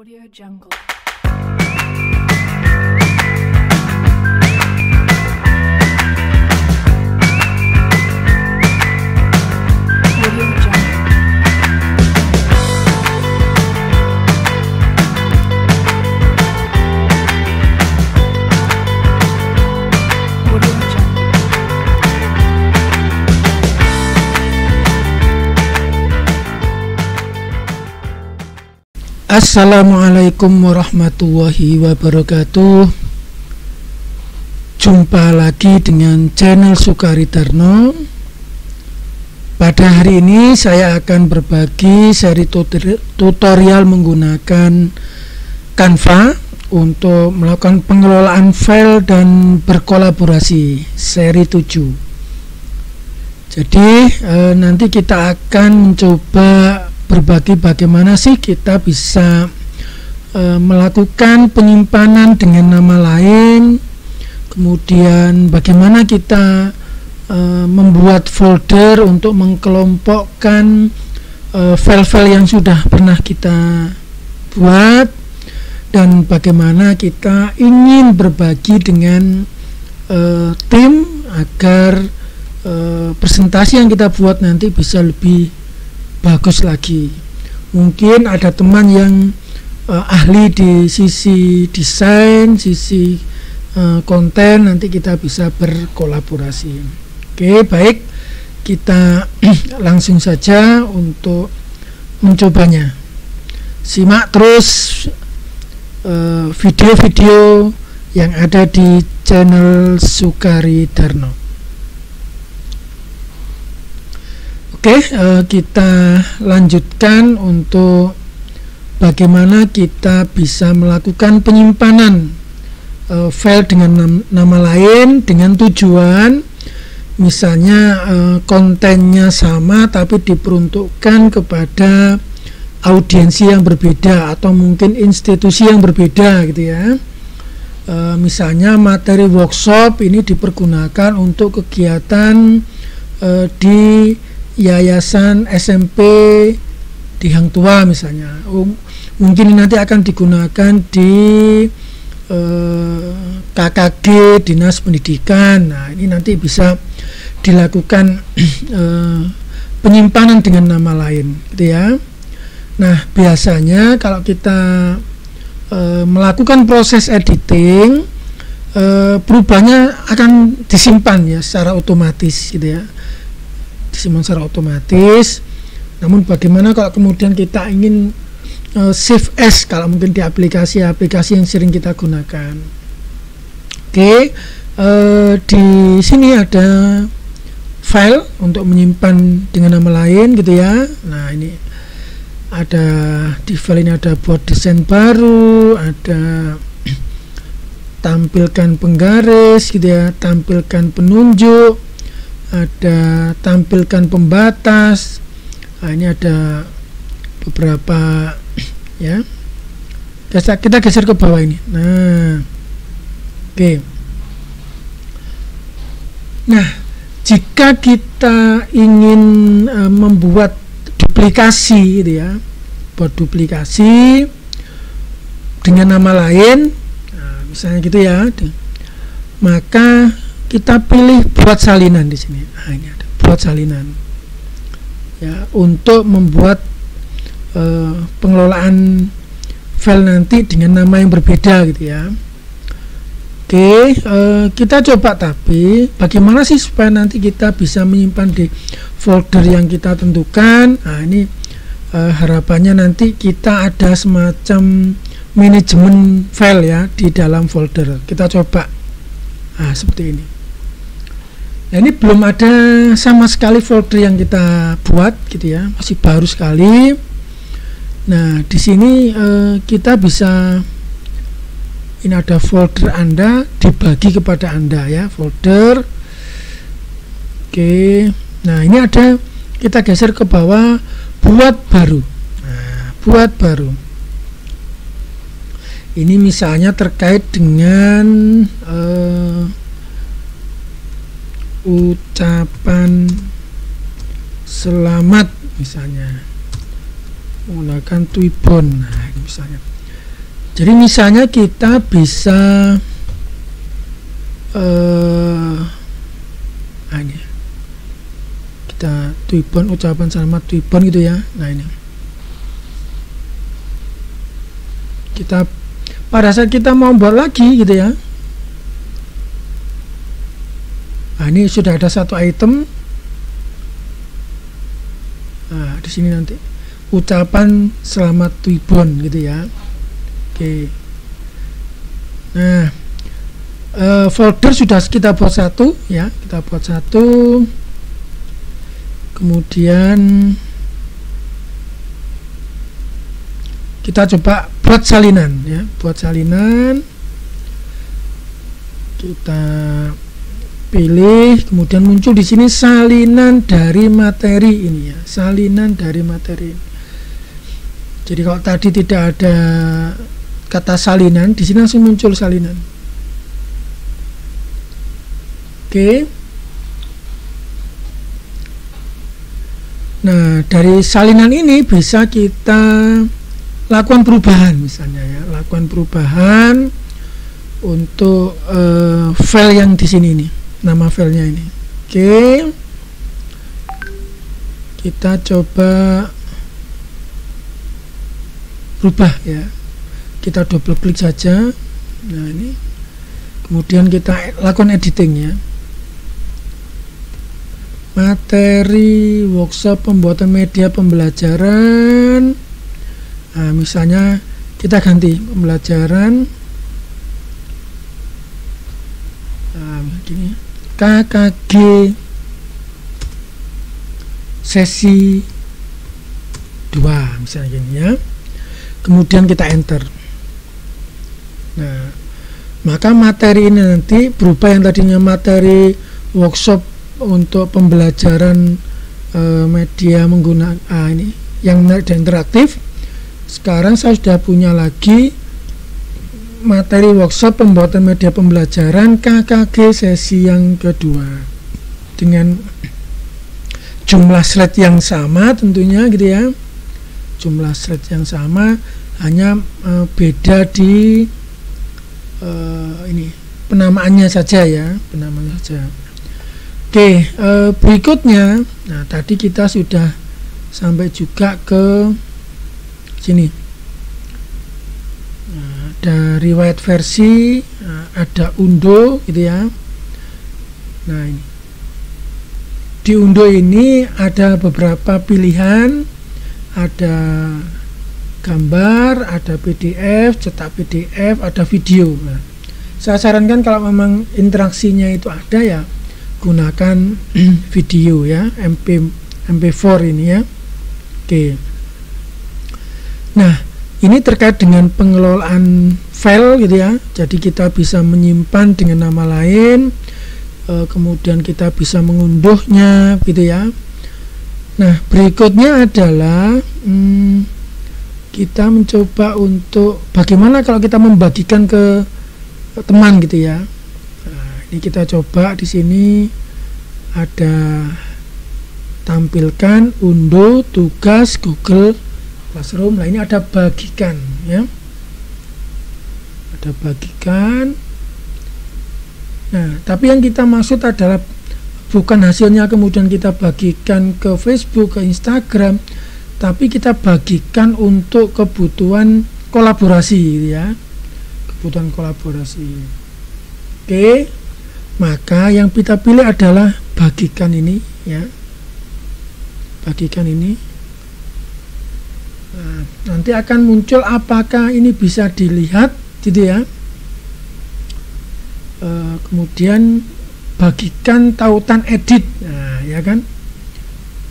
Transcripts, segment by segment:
Audio Jungle. Audio Jungle. Audio Jungle. Assalamualaikum warahmatullahi wabarakatuh. Jumpa lagi dengan channel Sukaridarno. Pada hari ini saya akan berbagi seri tutorial menggunakan Canva untuk melakukan pengelolaan file dan berkolaborasi seri 7. Jadi nanti kita akan mencoba berbagi bagaimana sih kita bisa melakukan penyimpanan dengan nama lain, kemudian bagaimana kita membuat folder untuk mengkelompokkan file-file yang sudah pernah kita buat, dan bagaimana kita ingin berbagi dengan tim agar presentasi yang kita buat nanti bisa lebih bagus lagi. Mungkin ada teman yang ahli di sisi desain, sisi konten, nanti kita bisa berkolaborasi. Oke, baik, kita langsung saja untuk mencobanya. Simak terus video-video yang ada di channel Sukaridarno. Oke, kita lanjutkan untuk bagaimana kita bisa melakukan penyimpanan file dengan nama lain dengan tujuan misalnya kontennya sama tapi diperuntukkan kepada audiensi yang berbeda atau mungkin institusi yang berbeda gitu ya. Misalnya materi workshop ini dipergunakan untuk kegiatan di Yayasan SMP di Hang Tua misalnya. Mungkin nanti akan digunakan di KKG Dinas Pendidikan. Nah, ini nanti bisa dilakukan penyimpanan dengan nama lain gitu ya. Nah, biasanya kalau kita melakukan proses editing, perubahannya akan disimpan ya secara otomatis gitu ya, disimpan secara otomatis. Namun bagaimana kalau kemudian kita ingin save as, kalau mungkin di aplikasi-aplikasi yang sering kita gunakan. Oke, di sini ada file untuk menyimpan dengan nama lain gitu ya. Nah, ini ada di file ini ada buat desain baru, ada tampilkan penggaris gitu ya, tampilkan penunjuk, ada tampilkan pembatas. Nah, ini ada beberapa ya. Kita geser ke bawah ini. Nah, oke. Nah, jika kita ingin membuat duplikasi gitu ya, buat duplikasi dengan nama lain, nah, misalnya gitu ya, maka kita pilih buat salinan di sini. Nah, ini ada buat salinan ya, untuk membuat pengelolaan file nanti dengan nama yang berbeda gitu ya. Oke, kita coba, tapi bagaimana sih supaya nanti kita bisa menyimpan di folder yang kita tentukan. Nah, ini harapannya nanti kita ada semacam manajemen file ya di dalam folder. Kita coba. Nah, seperti ini. Nah, ini belum ada sama sekali folder yang kita buat gitu ya, masih baru sekali. Nah, di sini kita bisa, ini ada folder Anda, dibagi kepada Anda ya, folder. Oke, nah ini ada, kita geser ke bawah, buat baru. Nah, buat baru. Ini misalnya terkait dengan ucapan selamat misalnya menggunakan Twibbon. Nah, ini misalnya Jadi misalnya kita bisa ini kita Twibbon, ucapan selamat Twibbon gitu ya. Nah ini kita pada saat kita mau buat lagi gitu ya. Nah ini sudah ada satu item. Nah di sini nanti ucapan selamat Twibbon gitu ya. Oke. Nah folder sudah kita buat satu ya, kita buat satu. Kemudian kita coba buat salinan ya, buat salinan. Kita pilih, kemudian muncul di sini salinan dari materi ini ya, salinan dari materi. Jadi kalau tadi tidak ada kata salinan, di sini langsung muncul salinan. Oke. Nah, dari salinan ini bisa kita lakukan perubahan misalnya ya, lakukan perubahan untuk file yang di sini ini, nama filenya ini. Oke. Kita coba rubah ya. Kita double klik saja. Nah, ini. Kemudian kita lakukan editing ya. Materi workshop pembuatan media pembelajaran. Nah, misalnya kita ganti pembelajaran. Nah, begini. KKG sesi 2 misalnya gini ya. Kemudian kita enter. Nah, maka materi ini nanti berubah, yang tadinya materi workshop untuk pembelajaran media menggunakan ini yang menarik dan interaktif. Sekarang saya sudah punya lagi materi workshop pembuatan media pembelajaran KKG sesi yang kedua dengan jumlah slide yang sama tentunya gitu ya, jumlah slide yang sama, hanya beda di ini penamaannya saja ya, penamaannya saja. Oke, berikutnya, nah tadi kita sudah sampai juga ke sini. Nah, ada riwayat versi, nah, ada undo gitu ya. Nah ini di undo ini ada beberapa pilihan, ada gambar, ada PDF, cetak PDF, ada video. Nah, saya sarankan kalau memang interaksinya itu ada ya, gunakan video ya, MP4 ini ya. Oke. Nah, ini terkait dengan pengelolaan file gitu ya. Jadi kita bisa menyimpan dengan nama lain, kemudian kita bisa mengunduhnya gitu ya. Nah, berikutnya adalah kita mencoba untuk bagaimana kalau kita membagikan ke teman gitu ya. Ini kita coba di sini ada tampilkan undo tugas Google Classroom. Nah ini ada bagikan ya, ada bagikan. Nah tapi yang kita maksud adalah bukan hasilnya kemudian kita bagikan ke Facebook, ke Instagram, tapi kita bagikan untuk kebutuhan kolaborasi ya, kebutuhan kolaborasi. Oke. Maka yang kita pilih adalah bagikan ini ya, bagikan ini. Nah, nanti akan muncul apakah ini bisa dilihat gitu ya. Kemudian bagikan tautan edit, nah ya kan,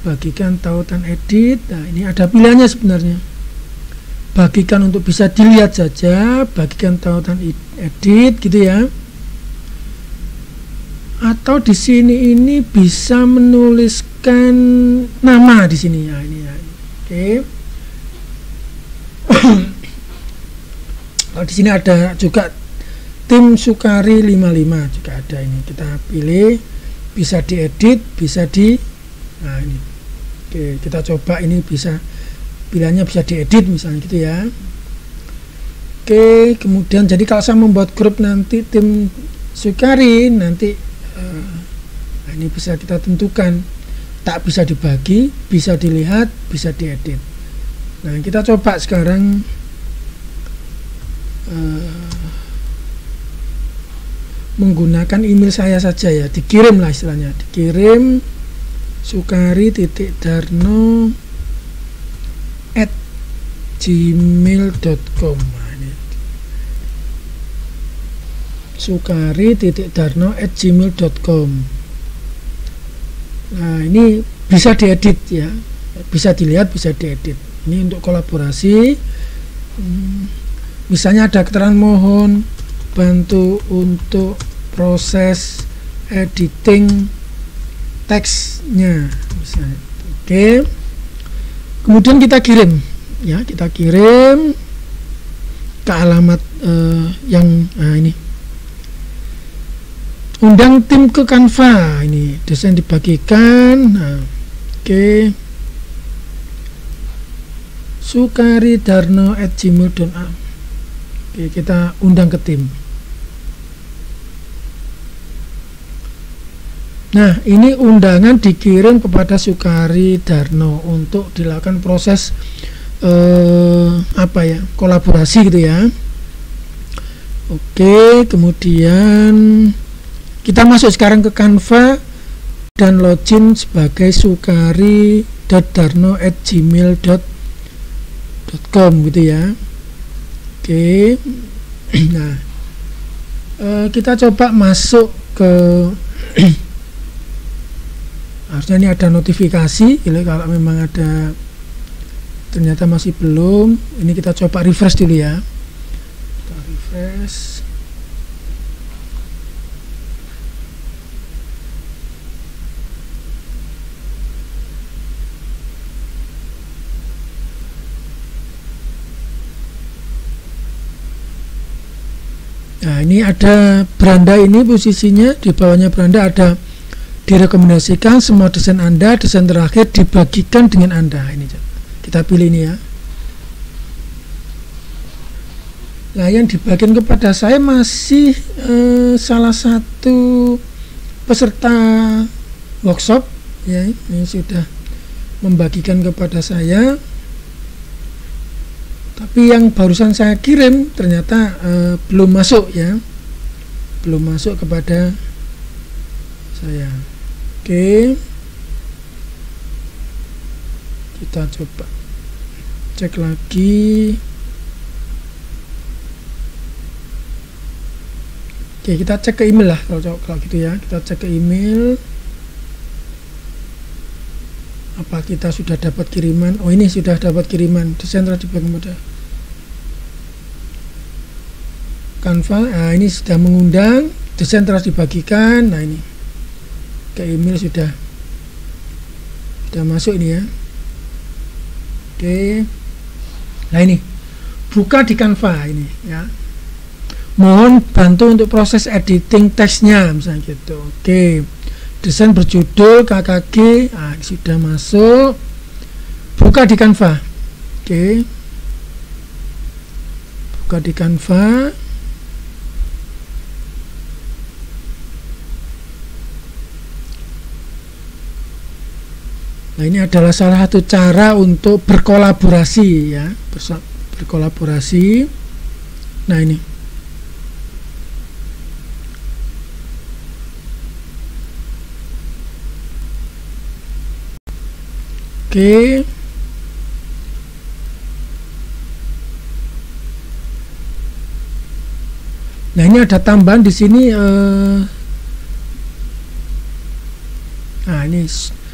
bagikan tautan edit. Nah ini ada pilihannya sebenarnya, bagikan untuk bisa dilihat saja, bagikan tautan edit gitu ya. Atau di sini ini bisa menuliskan nama di sini ya, ini ya. Oke. Kalau di sini ada juga tim Sukari 55 juga ada, ini kita pilih, bisa diedit, bisa di, nah ini. Oke, kita coba ini bisa, pilihannya bisa diedit misalnya gitu ya. Oke, kemudian jadi kalau saya membuat grup nanti tim Sukari nanti ini bisa kita tentukan, tak bisa dibagi, bisa dilihat, bisa diedit. Nah, kita coba sekarang menggunakan email saya saja ya, dikirim lah istilahnya, dikirim sukari.darno@gmail.com. sukari.darno@gmail.com. Nah, ini bisa diedit ya, bisa dilihat, bisa diedit. Ini untuk kolaborasi. Misalnya ada keterangan mohon bantu untuk proses editing teksnya misalnya. Oke. Kemudian kita kirim ya, kita kirim ke alamat yang ini. Undang tim ke Canva, ini desain dibagikan. Nah, oke. sukari.darno@gmail.com. Oke, kita undang ke tim. Nah, ini undangan dikirim kepada Sukari Darno untuk dilakukan proses kolaborasi gitu ya. Oke, kemudian kita masuk sekarang ke Canva dan login sebagai sukari.darno@gmail.com gitu ya. Oke. Nah, kita coba masuk ke harusnya ini ada notifikasi gitu, kalau memang ada, ternyata masih belum. Ini kita coba refresh dulu ya. Kita refresh. Nah, ini ada beranda, ini posisinya di bawahnya beranda ada direkomendasikan semua desain Anda, desain terakhir dibagikan dengan Anda. Ini kita pilih ini ya. Nah, yang dibagikan kepada saya masih salah satu peserta workshop ya, ini sudah membagikan kepada saya. Tapi yang barusan saya kirim ternyata belum masuk ya, belum masuk kepada saya. Oke, kita coba cek lagi. Oke, kita cek ke email lah kalau gitu ya. Kita cek ke email. Apa kita sudah dapat kiriman? Oh, ini sudah dapat kiriman. Desain telah dibagikan kepada Canva. Nah, ini sudah mengundang. Desain telah dibagikan. Nah, ini ke email sudah masuk ini ya. Oke. Nah, ini buka di Canva ini ya. Mohon bantu untuk proses editing teksnya misalnya gitu. Oke. Desain berjudul KKG, nah, sudah masuk. Buka di Canva. Oke. Buka di Canva. Nah, ini adalah salah satu cara untuk berkolaborasi ya, berkolaborasi. Nah, ini. Oke. Nah, ini ada tambahan di sini. Nah, ini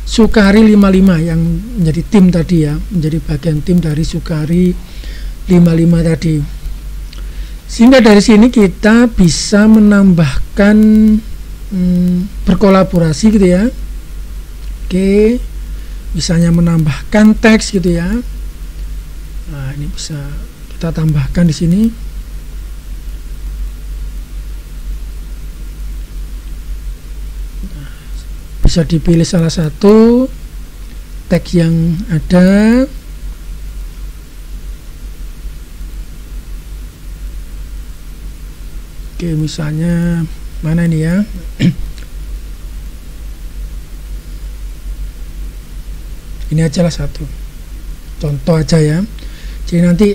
Sukari 55 yang menjadi tim tadi ya, menjadi bagian tim dari Sukari 55 tadi. Sehingga dari sini kita bisa menambahkan berkolaborasi gitu ya. Oke. Misalnya menambahkan teks gitu ya. Nah, ini bisa kita tambahkan di sini. Nah, bisa dipilih salah satu teks yang ada. Oke, misalnya mana ini ya? Ini aja lah satu contoh aja ya. Jadi nanti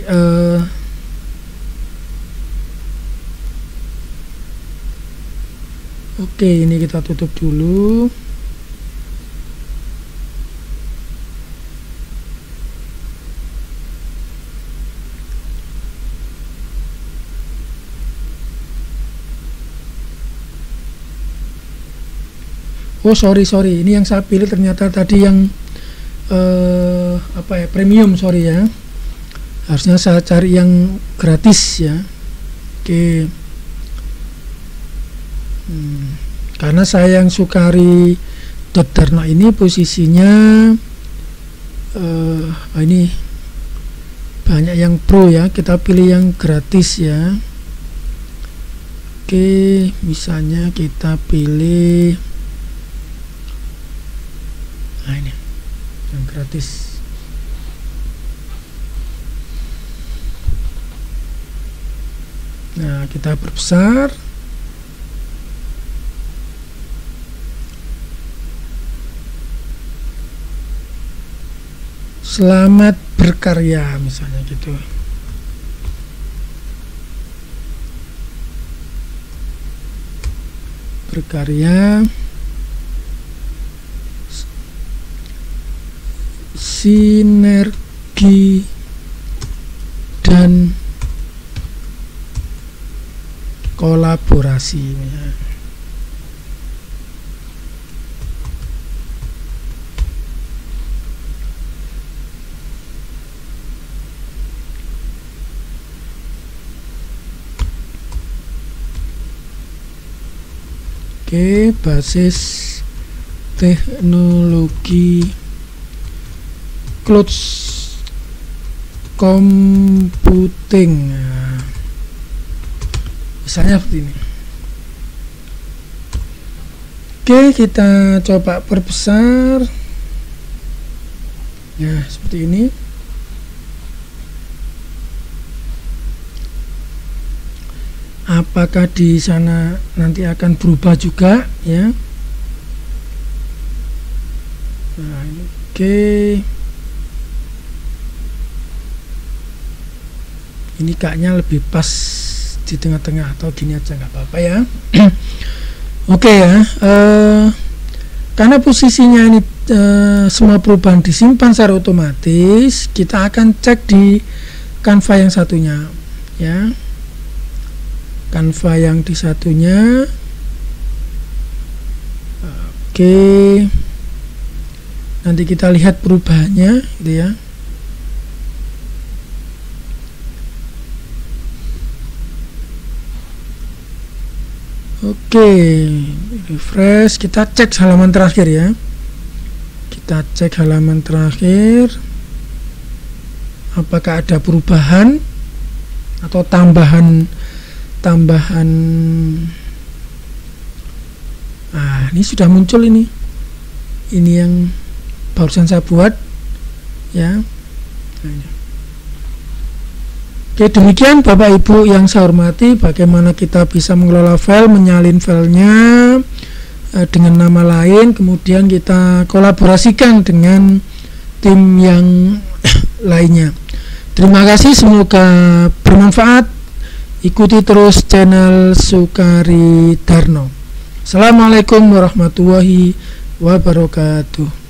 oke, ini kita tutup dulu. Oh sorry, ini yang saya pilih ternyata tadi yang apa ya, premium, sorry ya. Harusnya saya cari yang gratis ya. Oke. Karena saya yang Sukari Darno ini posisinya ini banyak yang pro ya, kita pilih yang gratis ya. Oke, misalnya kita pilih, nah ini yang gratis. Nah, kita perbesar. Selamat berkarya misalnya gitu. Berkarya sinergi dan kolaborasi ya. Oke, basis teknologi cloud computing, nah, misalnya seperti ini. Oke, kita coba perbesar ya, seperti ini. Apakah di sana nanti akan berubah juga ya? Nah, ini oke. Ini kayaknya lebih pas di tengah-tengah, atau gini aja nggak apa-apa ya. Oke ya, karena posisinya ini semua perubahan disimpan secara otomatis, kita akan cek di Canva yang satunya ya. Canva yang di satunya. Oke, nanti kita lihat perubahannya gitu ya. Oke, refresh, kita cek halaman terakhir ya. Kita cek halaman terakhir, apakah ada perubahan atau tambahan. Nah, ini sudah muncul ini yang barusan saya buat ya. Oke, demikian Bapak Ibu yang saya hormati, bagaimana kita bisa mengelola file, menyalin filenya dengan nama lain, kemudian kita kolaborasikan dengan tim yang lainnya. Terima kasih, semoga bermanfaat. Ikuti terus channel Sukari Darno. Assalamualaikum warahmatullahi wabarakatuh.